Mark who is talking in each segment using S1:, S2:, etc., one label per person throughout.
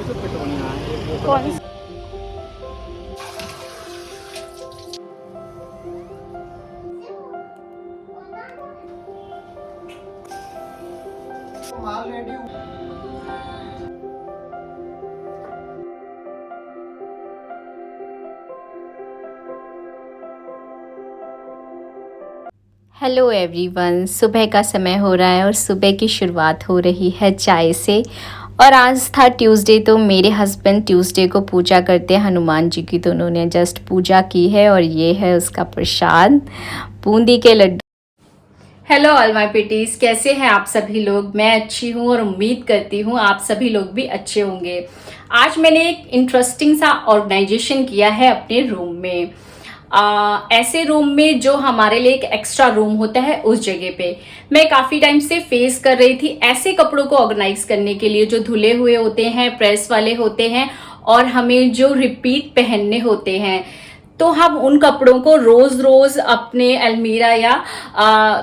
S1: कौन
S2: माल ready.
S1: Hello everyone, सुबह का समय हो रहा है और सुबह की शुरुआत हो रही है चाय से। और आज था ट्यूसडे, तो मेरे हस्बैंड ट्यूसडे को पूजा करते हैं हनुमान जी की, तो उन्होंने जस्ट पूजा की है और ये है उसका प्रसाद, बूंदी के लड्डू। हेलो ऑल माय पिटीज, कैसे हैं आप सभी लोग। मैं अच्छी हूँ और उम्मीद करती हूँ आप सभी लोग भी अच्छे होंगे। आज मैंने एक इंटरेस्टिंग सा ऑर्गेनाइजेशन किया है अपने रूम में। ऐसे रूम में जो हमारे लिए एक एक्स्ट्रा रूम होता है, उस जगह पे मैं काफी टाइम से फेस कर रही थी ऐसे कपड़ों को ऑर्गेनाइज करने के लिए जो धुले हुए होते हैं, प्रेस वाले होते हैं और हमें जो रिपीट पहनने होते हैं। तो हम उन कपड़ों को रोज रोज अपने अलमीरा या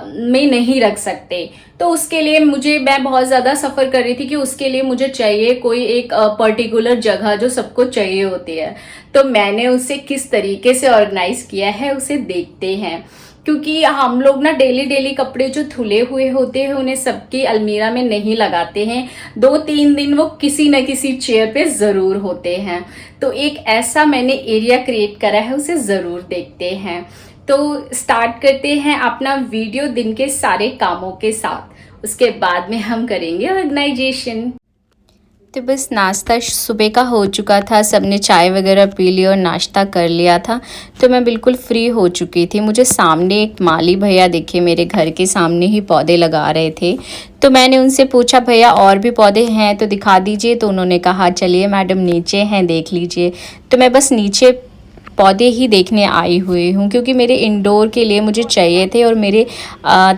S1: में नहीं रख सकते। तो उसके लिए मैं बहुत ज़्यादा सफ़र कर रही थी कि उसके लिए मुझे चाहिए कोई एक पर्टिकुलर जगह जो सबको चाहिए होती है। तो मैंने उसे किस तरीके से ऑर्गेनाइज किया है उसे देखते हैं। क्योंकि हम लोग ना डेली डेली कपड़े जो धुले हुए होते हैं उन्हें सबकी अलमीरा में नहीं लगाते हैं, 2-3 दिन वो किसी न किसी चेयर पे ज़रूर होते हैं। तो एक ऐसा मैंने एरिया क्रिएट करा है, उसे ज़रूर देखते हैं। तो स्टार्ट करते हैं अपना वीडियो दिन के सारे कामों के साथ, उसके बाद में हम करेंगे ऑर्गेनाइजेशन। तो बस नाश्ता सुबह का हो चुका था, सबने चाय वगैरह पी ली और नाश्ता कर लिया था। तो मैं बिल्कुल फ्री हो चुकी थी। मुझे सामने एक माली भैया दिखे, मेरे घर के सामने ही पौधे लगा रहे थे। तो मैंने उनसे पूछा, भैया और भी पौधे हैं तो दिखा दीजिए। तो उन्होंने कहा चलिए मैडम नीचे हैं, देख लीजिए। तो मैं बस नीचे पौधे ही देखने आई हुई हूँ, क्योंकि मेरे इंडोर के लिए मुझे चाहिए थे और मेरे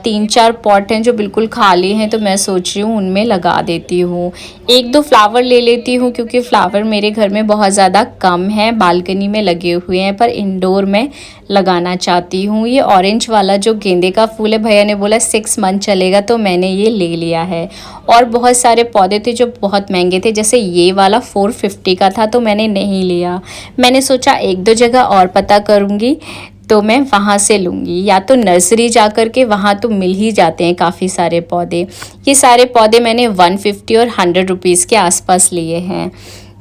S1: 3-4 पॉट हैं जो बिल्कुल खाली हैं। तो मैं सोच रही हूँ उनमें लगा देती हूँ। 1-2 फ्लावर ले लेती हूँ, क्योंकि फ्लावर मेरे घर में बहुत ज़्यादा कम है, बालकनी में लगे हुए हैं, पर इंडोर में लगाना चाहती हूँ। ये ऑरेंज वाला जो गेंदे का फूल है, भैया ने बोला 6 मंथ चलेगा, तो मैंने ये ले लिया है। और बहुत सारे पौधे थे जो बहुत महंगे थे, जैसे ये वाला 450 का था, तो मैंने नहीं लिया। मैंने सोचा 1-2 जगह और पता करूँगी तो मैं वहाँ से लूँगी, या तो नर्सरी जा कर के, वहाँ तो मिल ही जाते हैं काफ़ी सारे पौधे। ये सारे पौधे मैंने 150 और 100 रुपीज़ के आसपास लिए हैं।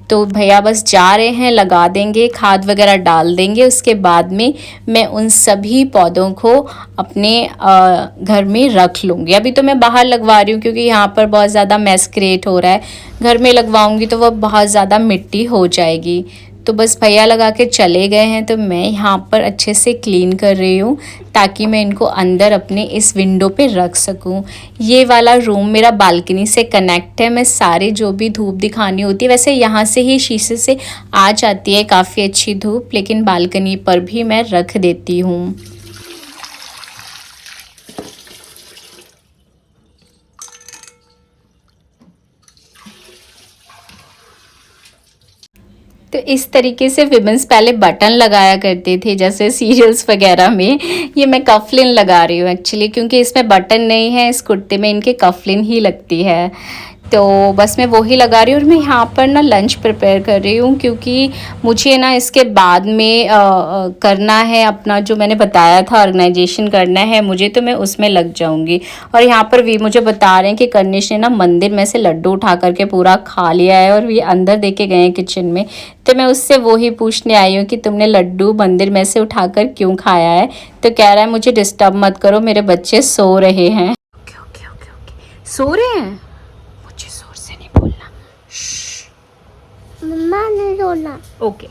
S1: तो भैया बस जा रहे हैं, लगा देंगे, खाद वगैरह डाल देंगे। उसके बाद में मैं उन सभी पौधों को अपने घर में रख लूँगी। अभी तो मैं बाहर लगवा रही हूँ, क्योंकि यहाँ पर बहुत ज़्यादा मैस क्रिएट हो रहा है। घर में लगवाऊँगी तो वह बहुत ज़्यादा मिट्टी हो जाएगी। तो बस भैया लगा के चले गए हैं, तो मैं यहाँ पर अच्छे से क्लीन कर रही हूँ, ताकि मैं इनको अंदर अपने इस विंडो पे रख सकूँ। ये वाला रूम मेरा बालकनी से कनेक्ट है। मैं सारे जो भी धूप दिखानी होती है, वैसे यहाँ से ही शीशे से आ जाती है काफ़ी अच्छी धूप, लेकिन बालकनी पर भी मैं रख देती हूँ। तो इस तरीके से विमेंस पहले बटन लगाया करते थे, जैसे सीरियल्स वगैरह में। ये मैं कफलिन लगा रही हूँ एक्चुअली, क्योंकि इसमें बटन नहीं है, इस कुर्ते में इनके कफलिन ही लगती है। तो बस मैं वही लगा रही हूँ। और मैं यहाँ पर ना लंच प्रिपेयर कर रही हूँ, क्योंकि मुझे ना इसके बाद में करना है अपना, जो मैंने बताया था ऑर्गेनाइजेशन करना है मुझे, तो मैं उसमें लग जाऊँगी। और यहाँ पर भी मुझे बता रहे हैं कि कनिश ने ना मंदिर में से लड्डू उठा करके पूरा खा लिया है, और ये अंदर दे के गए हैं किचन में। तो मैं उससे वही पूछने आई हूँ कि तुमने लड्डू मंदिर में से उठाकर क्यों खाया है। तो कह रहा है मुझे डिस्टर्ब मत करो, मेरे बच्चे सो रहे हैं। ओके ओके ओके ओके, सो रहे हैं, मुझे जोर से नहीं बोलना।
S2: मम्मा ने रोना।
S1: ओके।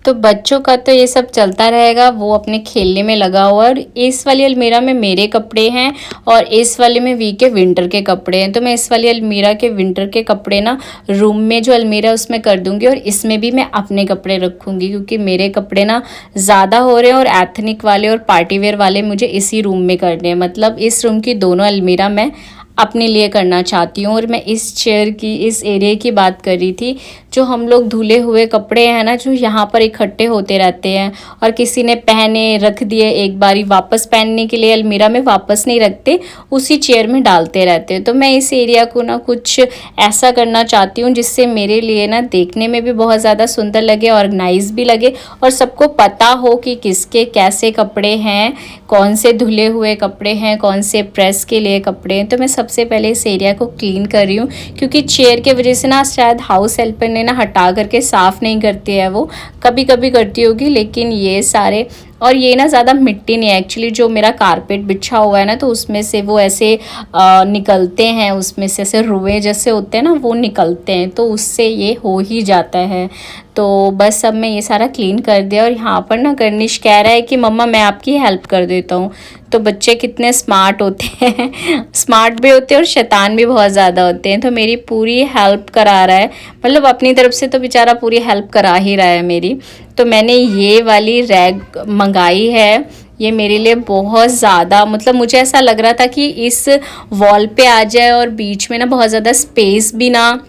S1: तो बच्चों का तो ये सब चलता रहेगा, वो अपने खेलने में लगा हुआ। और इस वाली अलमीरा में मेरे कपड़े हैं और इस वाले में वी के विंटर के कपड़े हैं। तो मैं इस वाली अलमीरा के विंटर के कपड़े ना रूम में जो अलमीरा है उसमें कर दूंगी, और इसमें भी मैं अपने कपड़े रखूंगी, क्योंकि मेरे कपड़े ना ज़्यादा हो रहे हैं और एथनिक वाले और पार्टी वेयर वाले मुझे इसी रूम में करने हैं। मतलब इस रूम की दोनों अलमीरा मैं अपने लिए करना चाहती हूँ। और मैं इस चेयर की, इस एरिया की बात कर रही थी। जो हम लोग धुले हुए कपड़े हैं ना, जो यहाँ पर इकट्ठे होते रहते हैं और किसी ने पहने रख दिए, एक बारी वापस पहनने के लिए अलमीरा में वापस नहीं रखते, उसी चेयर में डालते रहते हैं। तो मैं इस एरिया को ना कुछ ऐसा करना चाहती हूँ जिससे मेरे लिए ना देखने में भी बहुत ज़्यादा सुंदर लगे, ऑर्गेनाइज भी लगे और सबको पता हो कि किसके कैसे कपड़े हैं, कौन से धुले हुए कपड़े हैं, कौन से प्रेस के लिए कपड़े हैं। तो मैं सबसे पहले इस एरिया को क्लीन कर रही हूँ, क्योंकि चेयर के वजह से ना शायद हाउस हेल्पर ने ना हटा करके साफ़ नहीं करती है, वो कभी कभी करती होगी, लेकिन ये सारे, और ये ना ज़्यादा मिट्टी नहीं है एक्चुअली, जो मेरा कारपेट बिछा हुआ है ना, तो उसमें से वो ऐसे निकलते हैं, उसमें से ऐसे रुए जैसे होते हैं ना, वो निकलते हैं, तो उससे ये हो ही जाता है। तो बस अब मैं ये सारा क्लीन कर दिया। और यहाँ पर ना गर्निश कह रहा है कि मम्मा मैं आपकी हेल्प कर देता हूँ। तो बच्चे कितने स्मार्ट होते हैं स्मार्ट भी होते हैं और शैतान भी बहुत ज़्यादा होते हैं। तो मेरी पूरी हेल्प करा रहा है, मतलब अपनी तरफ से तो बेचारा पूरी हेल्प करा ही रहा है मेरी। तो मैंने ये वाली रैग मंगाई है, ये मेरे लिए बहुत ज़्यादा, मतलब मुझे ऐसा लग रहा था कि इस वॉल पे आ जाए और बीच में ना बहुत ज़्यादा स्पेस भी ना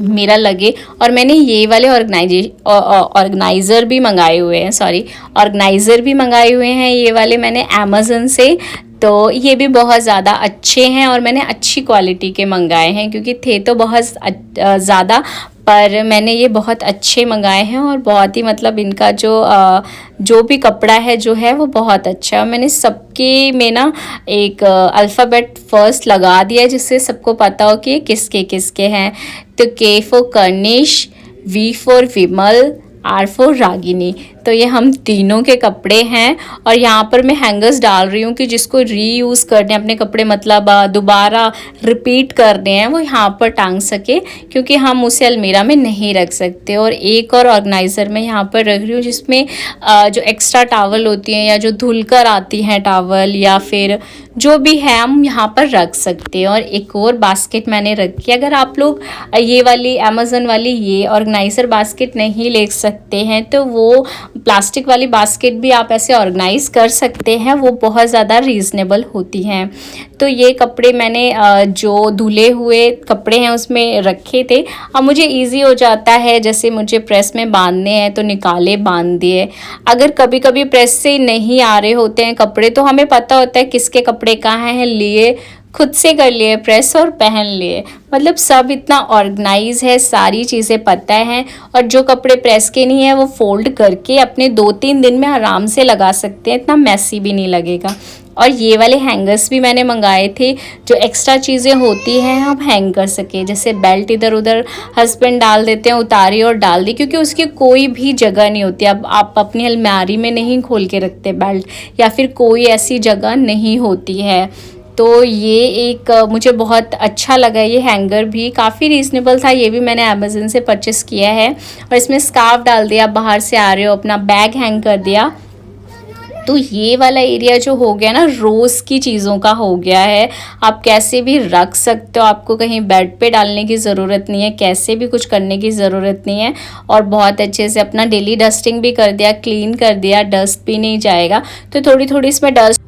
S1: मेरा लगे। और मैंने ये वाले ऑर्गेनाइज़र भी मंगाए हुए हैं, ऑर्गेनाइज़र भी मंगाए हुए हैं, ये वाले मैंने अमेज़न से। तो ये भी बहुत ज़्यादा अच्छे हैं और मैंने अच्छी क्वालिटी के मंगाए हैं, क्योंकि थे तो बहुत ज़्यादा, पर मैंने ये बहुत अच्छे मंगाए हैं। और बहुत ही, मतलब इनका जो भी कपड़ा है जो है वो बहुत अच्छा है। और मैंने सबके में ना एक अल्फ़ाबेट फर्स्ट लगा दिया है, जिससे सबको पता हो कि किसके किसके हैं। तो K for Karnish, V for Vimal, R for Ragini. तो ये हम तीनों के कपड़े हैं। और यहाँ पर मैं हैंगर्स डाल रही हूँ कि जिसको रीयूज़ करने अपने कपड़े, मतलब दोबारा रिपीट करने हैं, वो यहाँ पर टांग सके, क्योंकि हम उसे अलमीरा में नहीं रख सकते। और एक और ऑर्गेनाइज़र मैं यहाँ पर रख रही हूँ, जिसमें जो एक्स्ट्रा टावल होती हैं या जो धुल कर आती हैं टावल, या फिर जो भी है हम यहाँ पर रख सकते हैं। और एक और बास्केट मैंने रखी है। अगर आप लोग ये वाली अमेज़न वाली ये ऑर्गेनाइज़र बास्केट नहीं ले सकते हैं, तो वो प्लास्टिक वाली बास्केट भी आप ऐसे ऑर्गेनाइज कर सकते हैं, वो बहुत ज़्यादा रीज़नेबल होती हैं। तो ये कपड़े मैंने जो धुले हुए कपड़े हैं उसमें रखे थे। अब मुझे इजी हो जाता है, जैसे मुझे प्रेस में बांधने हैं तो निकाले, बांध दिए। अगर कभी कभी प्रेस से नहीं आ रहे होते हैं कपड़े, तो हमें पता होता है किसके कपड़े कहाँ हैं, लिए खुद से कर लिए प्रेस और पहन लिए, मतलब सब इतना ऑर्गेनाइज है, सारी चीज़ें पता हैं। और जो कपड़े प्रेस के नहीं है वो फोल्ड करके अपने 2-3 दिन में आराम से लगा सकते हैं, इतना मैसी भी नहीं लगेगा। और ये वाले हैंगर्स भी मैंने मंगाए थे, जो एक्स्ट्रा चीज़ें होती हैं हम हैंग कर सके, जैसे बेल्ट इधर उधर हस्बैंड डाल देते हैं, उतारी और डाल दी, क्योंकि उसकी कोई भी जगह नहीं होती। अब आप अपनी अलमारी में नहीं खोल के रखते बेल्ट, या फिर कोई ऐसी जगह नहीं होती है। तो ये एक मुझे बहुत अच्छा लगा, ये हैंगर भी काफ़ी रीज़नेबल था, ये भी मैंने अमेज़न से परचेस किया है। और इसमें स्कार्फ डाल दिया, बाहर से आ रहे हो अपना बैग हैंग कर दिया। तो ये वाला एरिया जो हो गया ना, रोज़ की चीज़ों का हो गया है, आप कैसे भी रख सकते हो, आपको कहीं बेड पे डालने की ज़रूरत नहीं है, कैसे भी कुछ करने की ज़रूरत नहीं है। और बहुत अच्छे से अपना डेली डस्टिंग भी कर दिया, क्लीन कर दिया, डस्ट भी नहीं जाएगा। तो थोड़ी थोड़ी इसमें डस्ट,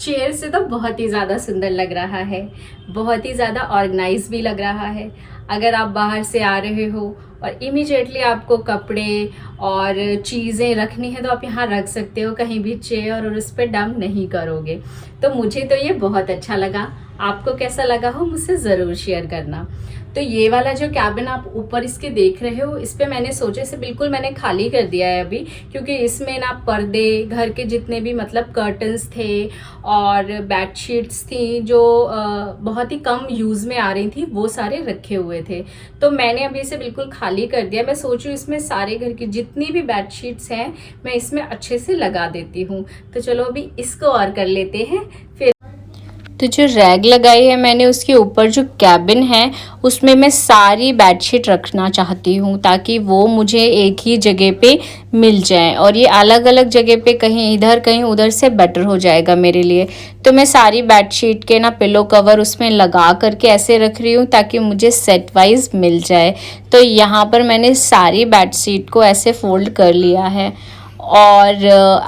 S1: चेयर से तो बहुत ही ज़्यादा सुंदर लग रहा है, बहुत ही ज़्यादा ऑर्गेनाइज भी लग रहा है। अगर आप बाहर से आ रहे हो और इमीडिएटली आपको कपड़े और चीज़ें रखनी है, तो आप यहाँ रख सकते हो कहीं भी चेयर, और उस पर डंप नहीं करोगे। तो मुझे तो ये बहुत अच्छा लगा, आपको कैसा लगा हो मुझसे ज़रूर शेयर करना। तो ये वाला जो कैबिन आप ऊपर इसके देख रहे हो, इस पे मैंने सोचे से बिल्कुल मैंने खाली कर दिया है अभी, क्योंकि इसमें ना पर्दे, घर के जितने भी मतलब कर्टन्स थे और बेडशीट्स थी जो बहुत ही कम यूज़ में आ रही थी, वो सारे रखे हुए थे। तो मैंने अभी इसे बिल्कुल खाली कर दिया। मैं सोच रही हूँ इसमें सारे घर की जितनी भी बेडशीट्स हैं मैं इसमें अच्छे से लगा देती हूँ। तो चलो अभी इसको और कर लेते हैं फिर। तो जो रैग लगाई है मैंने, उसके ऊपर जो कैबिन है उसमें मैं सारी बेडशीट रखना चाहती हूँ, ताकि वो मुझे एक ही जगह पे मिल जाए, और ये अलग अलग जगह पे कहीं इधर कहीं उधर से बेटर हो जाएगा मेरे लिए। तो मैं सारी बेडशीट के ना पिलो कवर उसमें लगा करके ऐसे रख रही हूँ, ताकि मुझे सेट वाइज मिल जाए। तो यहाँ पर मैंने सारी बेडशीट को ऐसे फोल्ड कर लिया है। और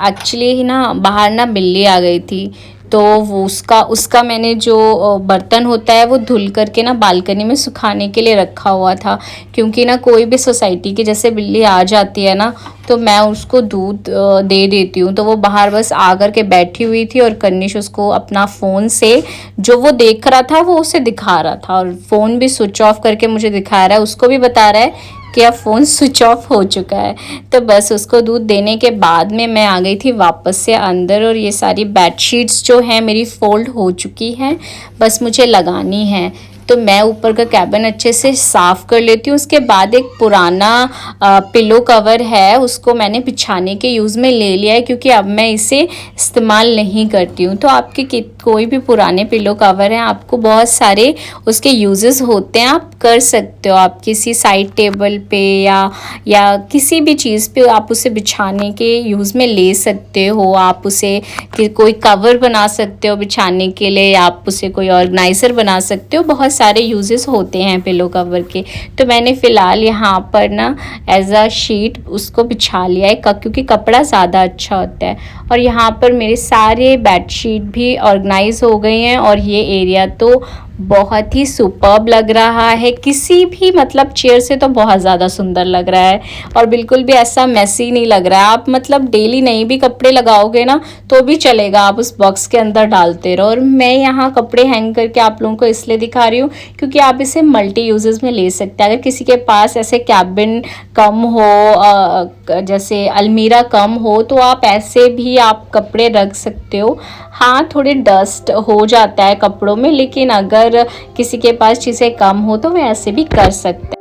S1: एक्चुअली ना बाहर ना बिल्ली आ गई थी, तो वो उसका मैंने जो बर्तन होता है वो धुल करके ना बालकनी में सुखाने के लिए रखा हुआ था, क्योंकि ना कोई भी सोसाइटी की जैसे बिल्ली आ जाती है ना तो मैं उसको दूध दे देती हूँ। तो वो बाहर बस आ कर के बैठी हुई थी और कनिश उसको अपना फ़ोन से जो वो देख रहा था वो उसे दिखा रहा था, और फ़ोन भी स्विच ऑफ करके मुझे दिखा रहा है, उसको भी बता रहा है कि अब फ़ोन स्विच ऑफ हो चुका है। तो बस उसको दूध देने के बाद में मैं आ गई थी वापस से अंदर, और ये सारी बेडशीट्स जो हैं मेरी फ़ोल्ड हो चुकी हैं, बस मुझे लगानी है। तो मैं ऊपर का कैबिन अच्छे से साफ़ कर लेती हूँ। उसके बाद एक पुराना पिलो कवर है, उसको मैंने बिछाने के यूज़ में ले लिया है, क्योंकि अब मैं इसे इस्तेमाल नहीं करती हूँ। तो आपके कोई भी पुराने पिलो कवर हैं, आपको बहुत सारे उसके यूजेस होते हैं, आप कर सकते हो। आप किसी साइड टेबल पे या किसी भी चीज़ पे आप उसे बिछाने के यूज़ में ले सकते हो। आप उसे कोई कवर बना सकते हो बिछाने के लिए, या आप उसे कोई ऑर्गेनाइज़र बना सकते हो। बहुत सारे यूजेस होते हैं पिलो कवर के। तो मैंने फ़िलहाल यहाँ पर ना एज अ शीट उसको बिछा लिया है, क्योंकि कपड़ा ज़्यादा अच्छा होता है। और यहाँ पर मेरे सारे बेडशीट भी ऑर्गेनाइज हो गए हैं, और ये एरिया तो बहुत ही सुपर्ब लग रहा है। किसी भी मतलब चेयर से तो बहुत ज़्यादा सुंदर लग रहा है, और बिल्कुल भी ऐसा मैसी नहीं लग रहा है। आप मतलब डेली नहीं भी कपड़े लगाओगे ना तो भी चलेगा, आप उस बॉक्स के अंदर डालते रहो। और मैं यहाँ कपड़े हैंग करके आप लोगों को इसलिए दिखा रही हूँ क्योंकि आप इसे मल्टी यूजेस में ले सकते हैं। अगर किसी के पास ऐसे कैबिन कम हो, जैसे अलमीरा कम हो, तो आप ऐसे भी आप कपड़े रख सकते हो। हाँ, थोड़ी डस्ट हो जाता है कपड़ों में, लेकिन अगर किसी के पास चीज़ें कम हो तो वह ऐसे भी कर सकते हैं।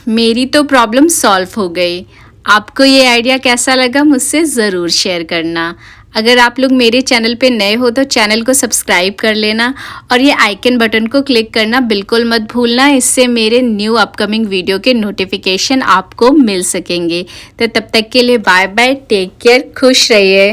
S1: मेरी तो प्रॉब्लम सॉल्व हो गई। आपको ये आइडिया कैसा लगा मुझसे ज़रूर शेयर करना। अगर आप लोग मेरे चैनल पे नए हो तो चैनल को सब्सक्राइब कर लेना, और ये आइकन बटन को क्लिक करना बिल्कुल मत भूलना। इससे मेरे न्यू अपकमिंग वीडियो के नोटिफिकेशन आपको मिल सकेंगे। तो तब तक के लिए बाय बाय, टेक केयर, खुश रहिए।